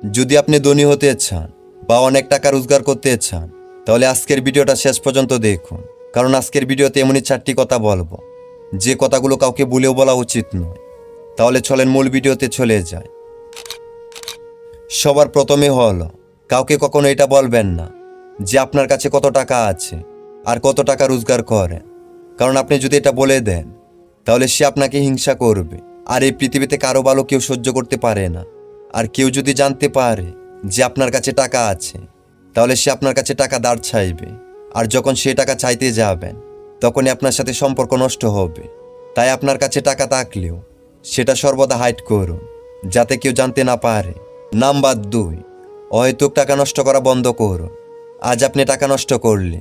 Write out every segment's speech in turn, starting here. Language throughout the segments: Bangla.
যদি আপনি ধনী হতে চান বা অনেক টাকা রোজগার করতে চান তাহলে আজকের ভিডিওটা শেষ পর্যন্ত দেখুন, কারণ আজকের ভিডিওতে এমনই 4টি কথা বলবো যে কথাগুলো কাউকে বলেও বলা উচিত নয়। তাহলে চলেন মূল ভিডিওতে চলে যায়। সবার প্রথমে হলো, কাউকে কখনো এটা বলবেন না যে আপনার কাছে কত টাকা আছে আর কত টাকা রোজগার করেন, কারণ আপনি যদি এটা বলে দেন তাহলে সে আপনাকে হিংসা করবে। আর এই পৃথিবীতে কারো ভালো কেউ সহ্য করতে পারে না। আর কেউ যদি জানতে পারে যে আপনার কাছে টাকা আছে তাহলে সে আপনার কাছে টাকা ধার চাইবে। আর যখন সে টাকা চাইতে যাবেন তখনই আপনার সাথে সম্পর্ক নষ্ট হবে। তাই আপনার কাছে টাকা থাকলেও সেটা সর্বদা হাইড করুন, যাতে কেউ জানতে না পারে। নাম্বার 2, অহেতুক টাকা নষ্ট করা বন্ধ করুন। আজ আপনি টাকা নষ্ট করলে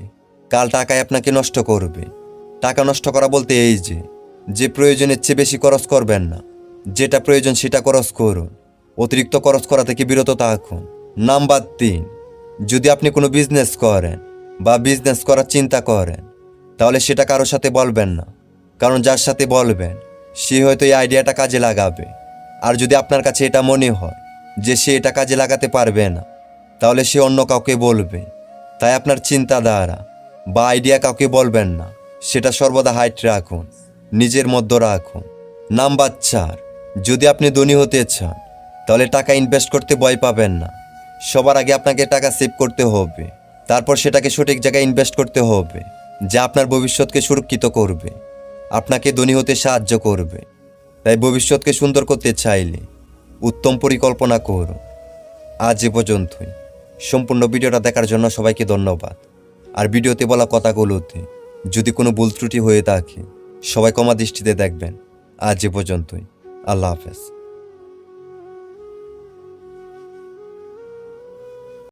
কাল টাকাই আপনাকে নষ্ট করবে। টাকা নষ্ট করা বলতে এই যে প্রয়োজনের চেয়ে বেশি খরচ করবেন না, যেটা প্রয়োজন সেটা খরচ করুন, অতিরিক্ত খরচ করা থেকে বিরত থাকুন। নাম্বার 3, যদি আপনি কোনো বিজনেস করেন বা বিজনেস করার চিন্তা করেন তাহলে সেটা কারোর সাথে বলবেন না, কারণ যার সাথে বলবেন সে হয়তো এই আইডিয়াটা কাজে লাগাবে। আর যদি আপনার কাছে এটা মনে হয় যে সে এটা কাজে লাগাতে পারবে না তাহলে সে অন্য কাউকে বলবে। তাই আপনার চিন্তাধারা বা আইডিয়া কাউকে বলবেন না, সেটা সর্বদা হাইট রাখুন, নিজের মধ্যে রাখুন। নাম্বার 4, যদি আপনি ধনী হতে চান তাহলে টাকা ইনভেস্ট করতে ভয় পাবেন না। সবার আগে আপনাকে টাকা সেভ করতে হবে, তারপর সেটাকে সঠিক জায়গায় ইনভেস্ট করতে হবে, যা আপনার ভবিষ্যৎকে সুরক্ষিত করবে, আপনাকে ধনী হতে সাহায্য করবে। তাই ভবিষ্যৎকে সুন্দর করতে চাইলে উত্তম পরিকল্পনা করুন। আজ এ পর্যন্তই। সম্পূর্ণ ভিডিওটা দেখার জন্য সবাইকে ধন্যবাদ। আর ভিডিওতে বলা কথাগুলোতে যদি কোনো ভুল ত্রুটি হয়ে থাকে সবাই ক্ষমা দৃষ্টিতে দেখবেন। আজ এ পর্যন্তই। আল্লাহ হাফেজ।